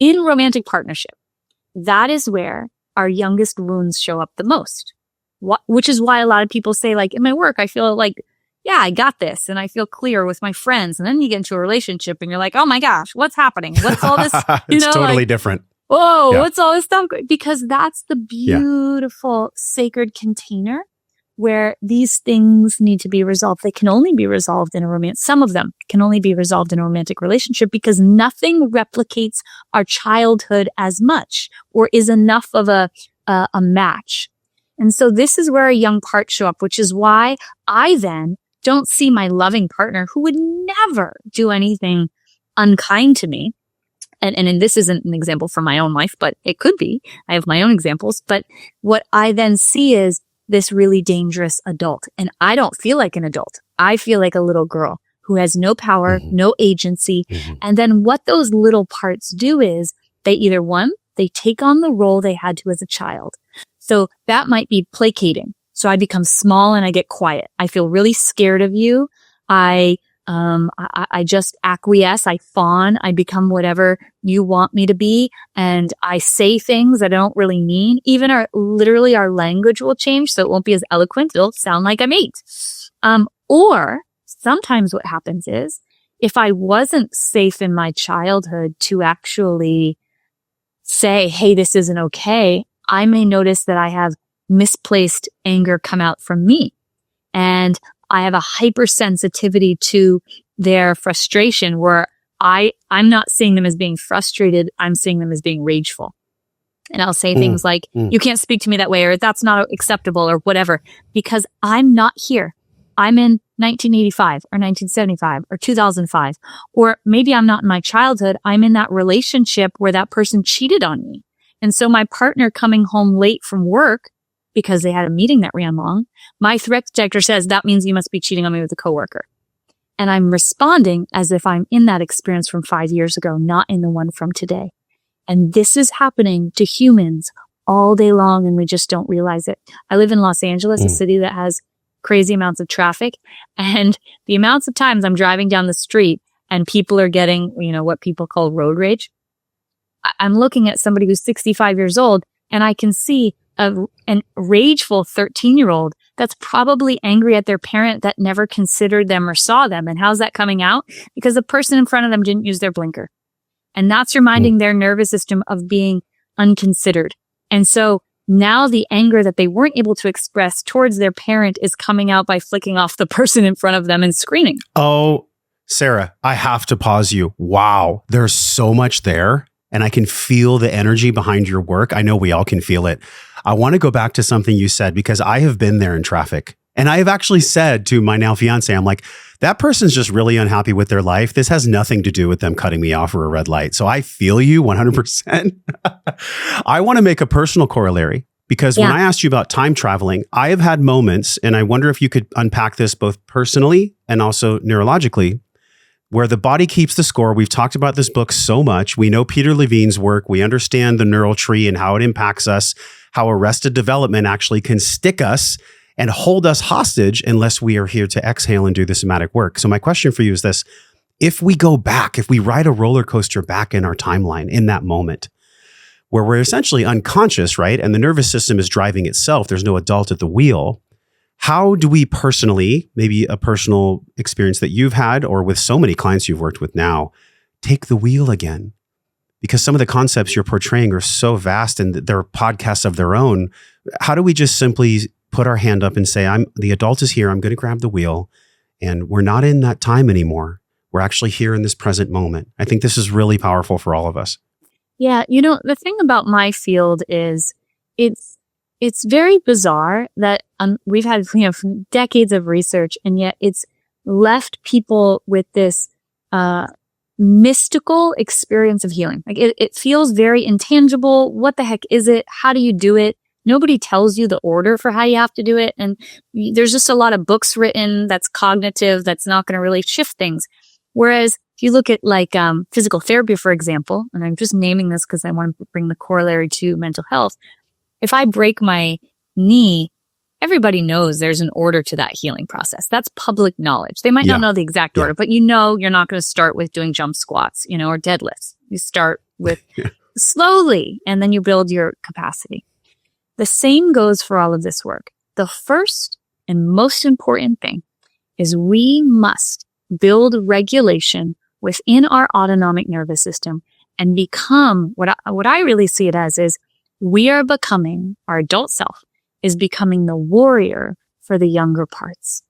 in romantic partnership, that is where our youngest wounds show up the most. Which is why a lot of people say, like, in my work, I feel like, yeah, I got this, and I feel clear with my friends. And then you get into a relationship and you're like, oh my gosh, what's happening? What's all this? It's totally different. Whoa, what's all this stuff? Because that's the beautiful sacred container where these things need to be resolved. They can only be resolved in a romance. Some of them can only be resolved in a romantic relationship because nothing replicates our childhood as much or is enough of a match. And so this is where a young parts show up, which is why I then don't see my loving partner who would never do anything unkind to me. And this isn't an example from my own life, but it could be. I have my own examples. But what I then see is this really dangerous adult. And I don't feel like an adult. I feel like a little girl who has no power, no agency. And then what those little parts do is they either, one, they take on the role they had to as a child. So that might be placating. So I become small and I get quiet. I feel really scared of you. I just acquiesce. I fawn. I become whatever you want me to be. And I say things that I don't really mean. Even our language will change. So it won't be as eloquent. It'll sound like I'm 8. Or sometimes what happens is if I wasn't safe in my childhood to actually say, hey, this isn't okay, I may notice that I have misplaced anger come out from me. And I have a hypersensitivity to their frustration where I'm not seeing them as being frustrated. I'm seeing them as being rageful. And I'll say things like, you can't speak to me that way, or that's not acceptable, or whatever, because I'm not here. I'm in 1985 or 1975 or 2005, or maybe I'm not in my childhood. I'm in that relationship where that person cheated on me. And so my partner coming home late from work because they had a meeting that ran long, my threat detector says that means you must be cheating on me with a coworker. And I'm responding as if I'm in that experience from 5 years ago, not in the one from today. And this is happening to humans all day long, and we just don't realize it. I live in Los Angeles, a city that has crazy amounts of traffic. And the amounts of times I'm driving down the street and people are getting, what people call road rage. I'm looking at somebody who's 65 years old and I can see an rageful 13-year-old that's probably angry at their parent that never considered them or saw them. And how's that coming out? Because the person in front of them didn't use their blinker. And that's reminding their nervous system of being unconsidered. And so now the anger that they weren't able to express towards their parent is coming out by flicking off the person in front of them and screaming. Oh, Sarah, I have to pause you. Wow. There's so much there. And I can feel the energy behind your work. I know we all can feel it. I want to go back to something you said, because I have been there in traffic. And I have actually said to my now fiance, I'm like, that person's just really unhappy with their life. This has nothing to do with them cutting me off for a red light. So I feel you 100%. I want to make a personal corollary, because when I asked you about time traveling, I have had moments, and I wonder if you could unpack this both personally and also neurologically, where the body keeps the score. We've talked about this book so much. We know Peter Levine's work. We understand the neural tree and how it impacts us, how arrested development actually can stick us and hold us hostage unless we are here to exhale and do the somatic work. So my question for you is this: if we go back, if we ride a roller coaster back in our timeline in that moment where we're essentially unconscious, right? And the nervous system is driving itself, there's no adult at the wheel. How do we personally, maybe a personal experience that you've had or with so many clients you've worked with now, take the wheel again? Because some of the concepts you're portraying are so vast and they're podcasts of their own. How do we just simply put our hand up and say, the adult is here, I'm going to grab the wheel, and we're not in that time anymore. We're actually here in this present moment. I think this is really powerful for all of us. Yeah. The thing about my field is it's very bizarre that we've had decades of research, and yet it's left people with this mystical experience of healing. Like it feels very intangible. What the heck is it? How do you do it? Nobody tells you the order for how you have to do it. And there's just a lot of books written that's cognitive, that's not going to really shift things. Whereas if you look at like physical therapy, for example, and I'm just naming this because I want to bring the corollary to mental health. If I break my knee, everybody knows there's an order to that healing process. That's public knowledge. They might not know the exact order, but you're not going to start with doing jump squats, or deadlifts. You start with slowly, and then you build your capacity. The same goes for all of this work. The first and most important thing is we must build regulation within our autonomic nervous system and become what I really see it as is we are becoming, our adult self is becoming the warrior for the younger parts.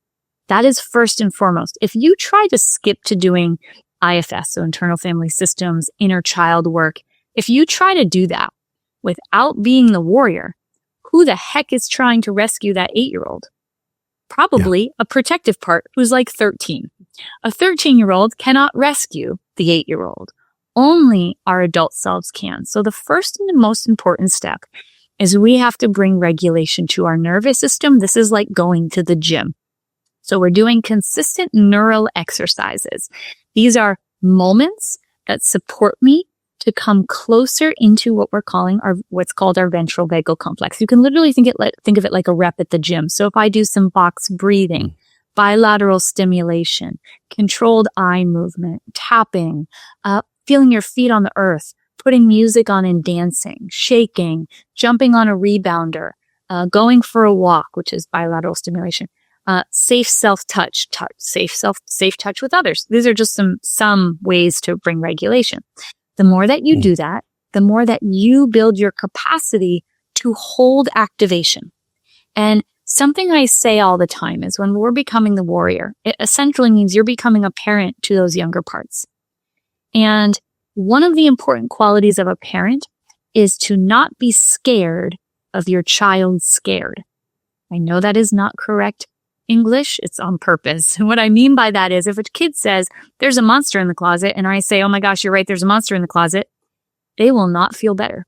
That is first and foremost. If you try to skip to doing IFS, so internal family systems, inner child work, if you try to do that without being the warrior, who the heck is trying to rescue that 8-year-old? Probably a protective part who's like 13. A 13-year-old cannot rescue the 8-year-old. Only our adult selves can. So the first and the most important step is we have to bring regulation to our nervous system. This is like going to the gym. So we're doing consistent neural exercises. These are moments that support me to come closer into what we're calling what's called our ventral vagal complex. You can literally think of it like a rep at the gym. So if I do some box breathing, bilateral stimulation, controlled eye movement, tapping, feeling your feet on the earth, putting music on and dancing, shaking, jumping on a rebounder, going for a walk, which is bilateral stimulation, safe self-touch, safe touch with others. These are just some ways to bring regulation. The more that you do that, the more that you build your capacity to hold activation. And something I say all the time is when we're becoming the warrior, it essentially means you're becoming a parent to those younger parts. And one of the important qualities of a parent is to not be scared of your child scared. I know that is not correct English. It's on purpose. And what I mean by that is if a kid says, there's a monster in the closet, and I say, oh my gosh, you're right, there's a monster in the closet, they will not feel better.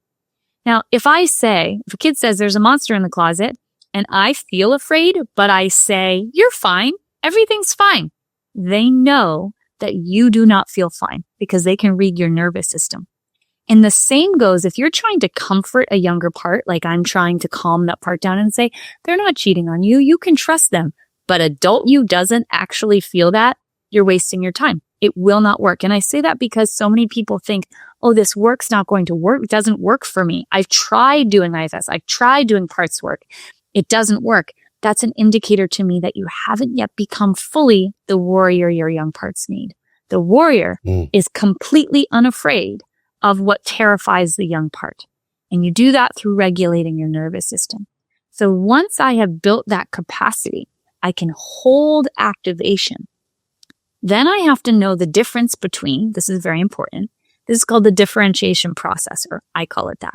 Now, if a kid says there's a monster in the closet, and I feel afraid, but I say, you're fine, everything's fine, they know that you do not feel fine because they can read your nervous system. And the same goes if you're trying to comfort a younger part, like I'm trying to calm that part down and say, they're not cheating on you, you can trust them. But adult you doesn't actually feel that, you're wasting your time. It will not work. And I say that because so many people think, oh, this work's not going to work. It doesn't work for me. I've tried doing IFS. I've tried doing parts work. It doesn't work. That's an indicator to me that you haven't yet become fully the warrior your young parts need. The warrior is completely unafraid of what terrifies the young part. And you do that through regulating your nervous system. So once I have built that capacity, I can hold activation. Then I have to know the difference between, this is very important, this is called the differentiation process, or I call it that.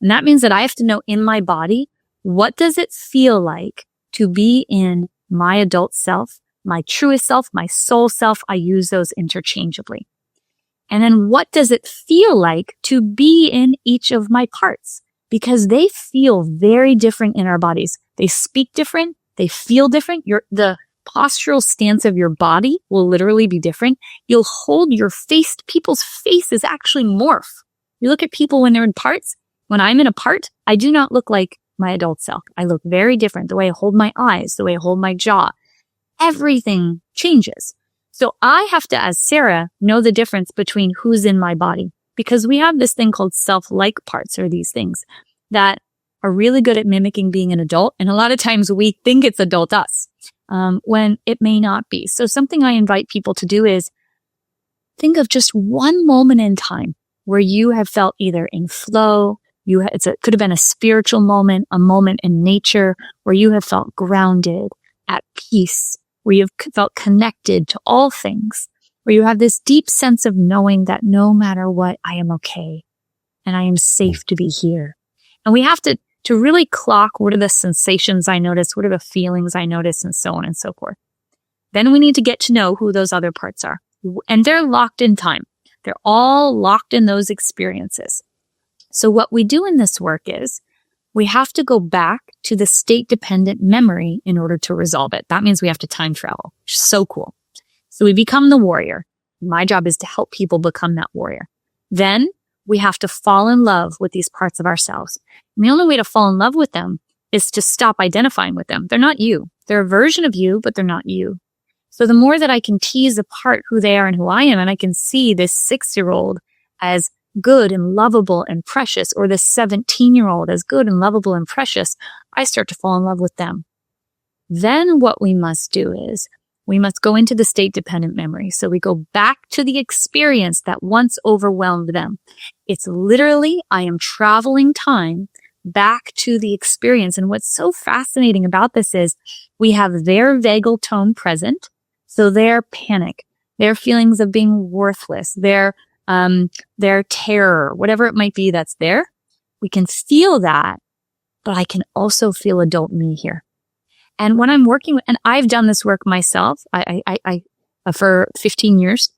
And that means that I have to know in my body, what does it feel like to be in my adult self, my truest self, my soul self? I use those interchangeably. And then what does it feel like to be in each of my parts? Because they feel very different in our bodies. They speak different. They feel different. The postural stance of your body will literally be different. You'll hold your face. People's faces actually morph. You look at people when they're in parts. When I'm in a part, I do not look like my adult self. I look very different. The way I hold my eyes, the way I hold my jaw, everything changes. So I have to, as Sarah, know the difference between who's in my body, because we have this thing called self-like parts, or these things that are really good at mimicking being an adult. And a lot of times we think it's adult us, when it may not be. So something I invite people to do is think of just one moment in time where you have felt either in flow, could have been a spiritual moment, a moment in nature where you have felt grounded, at peace, where you have felt connected to all things, where you have this deep sense of knowing that no matter what, I am okay and I am safe to be here. And we have to really clock what are the sensations I notice, what are the feelings I notice, and so on and so forth. Then we need to get to know who those other parts are. And they're locked in time. They're all locked in those experiences. So what we do in this work is we have to go back to the state-dependent memory in order to resolve it. That means we have to time travel, which is so cool. So we become the warrior. My job is to help people become that warrior. Then we have to fall in love with these parts of ourselves. And the only way to fall in love with them is to stop identifying with them. They're not you. They're a version of you, but they're not you. So the more that I can tease apart who they are and who I am, and I can see this 6-year-old as good and lovable and precious, or this 17-year-old as good and lovable and precious, I start to fall in love with them. Then what we must do is we must go into the state-dependent memory. So we go back to the experience that once overwhelmed them. It's literally, I am traveling time back to the experience. And what's so fascinating about this is we have their vagal tone present. So their panic, their feelings of being worthless, their terror, whatever it might be that's there. We can feel that, but I can also feel adult me here. And when I'm working with, and I've done this work myself, I for 15 years,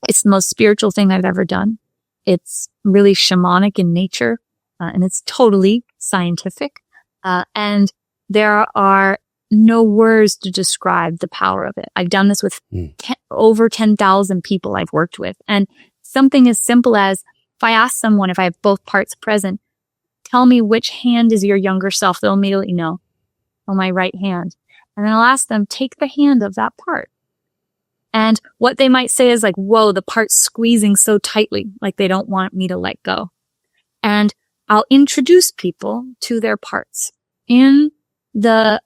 it's the most spiritual thing I've ever done. It's really shamanic in nature, and it's totally scientific. And there are no words to describe the power of it. I've done this with over 10,000 people I've worked with. And something as simple as, if I ask someone, if I have both parts present, tell me which hand is your younger self, they'll immediately know. On my right hand. And then I'll ask them, take the hand of that part. And what they might say is like, whoa, the part's squeezing so tightly, like they don't want me to let go. And I'll introduce people to their parts in the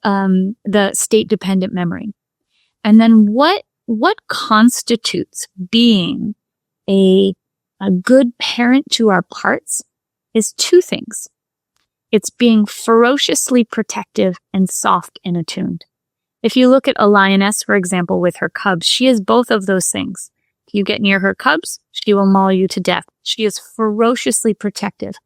state-dependent memory. And then what constitutes being a good parent to our parts is two things. It's being ferociously protective and soft and attuned. If you look at a lioness, for example, with her cubs, she is both of those things. If you get near her cubs, she will maul you to death. She is ferociously protective.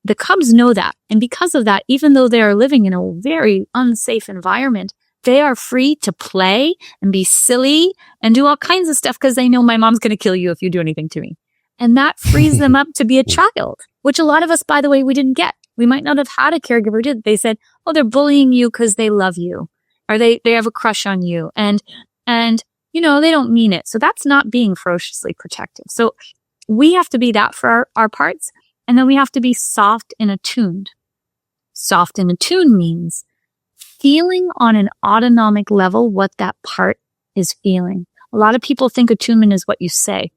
The cubs know that. And because of that, even though they are living in a very unsafe environment, they are free to play and be silly and do all kinds of stuff because they know my mom's going to kill you if you do anything to me. And that frees them up to be a child, which a lot of us, by the way, we didn't get. We might not have had a caregiver who did. They said, oh, they're bullying you because they love you, or they have a crush on you. And, you know, they don't mean it. So that's not being ferociously protective. So we have to be that for our parts. And then we have to be soft and attuned. Soft and attuned means feeling on an autonomic level what that part is feeling. A lot of people think attunement is what you say.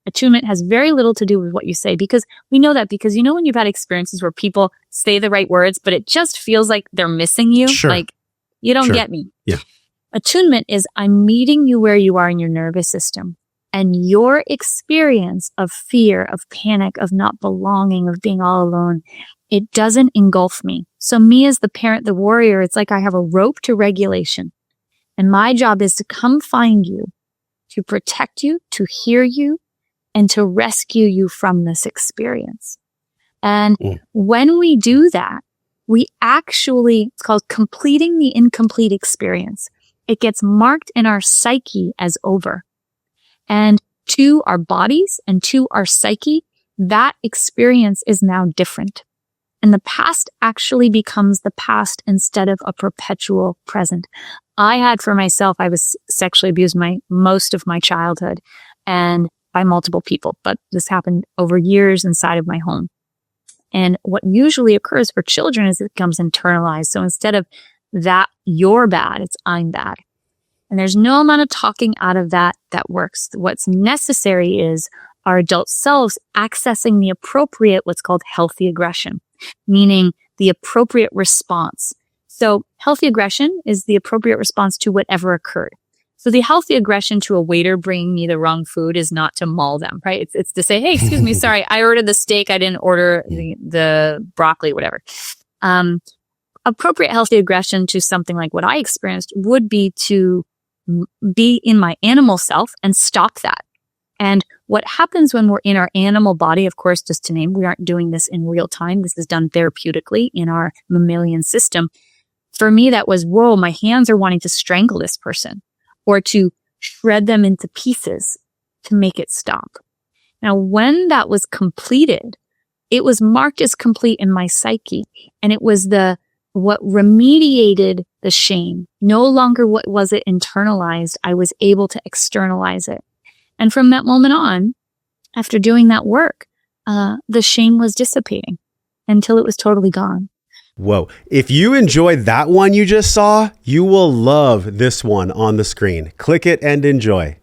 Attunement has very little to do with what you say, because we know that, because you know when you've had experiences where people say the right words, but it just feels like they're missing you. Sure. Like, you don't get me. Yeah. Attunement is I'm meeting you where you are in your nervous system, and your experience of fear, of panic, of not belonging, of being all alone, it doesn't engulf me. So me as the parent, the warrior, it's like I have a rope to regulation, and my job is to come find you, to protect you, to hear you, and to rescue you from this experience. And when we do that, we actually, it's called completing the incomplete experience. It gets marked in our psyche as over. And to our bodies and to our psyche, that experience is now different. And the past actually becomes the past instead of a perpetual present. I had for myself, I was sexually abused most of my childhood, and by multiple people, but this happened over years inside of my home. And what usually occurs for children is it becomes internalized. So instead of that, you're bad, it's I'm bad. And there's no amount of talking out of that works. What's necessary is our adult selves accessing the appropriate, what's called healthy aggression, meaning the appropriate response. So healthy aggression is the appropriate response to whatever occurred. So the healthy aggression to a waiter bringing me the wrong food is not to maul them, right? It's to say, hey, excuse me, sorry, I ordered the steak, I didn't order the broccoli, whatever. Appropriate healthy aggression to something like what I experienced would be to be in my animal self and stop that. And what happens when we're in our animal body, of course, just to name, we aren't doing this in real time. This is done therapeutically in our mammalian system. For me, that was, whoa, my hands are wanting to strangle this person, or to shred them into pieces to make it stop. Now, when that was completed, it was marked as complete in my psyche. And it was what remediated the shame. No longer what was it internalized. I was able to externalize it. And from that moment on, after doing that work, the shame was dissipating until it was totally gone. Whoa. If you enjoyed that one you just saw, you will love this one on the screen. Click it and enjoy.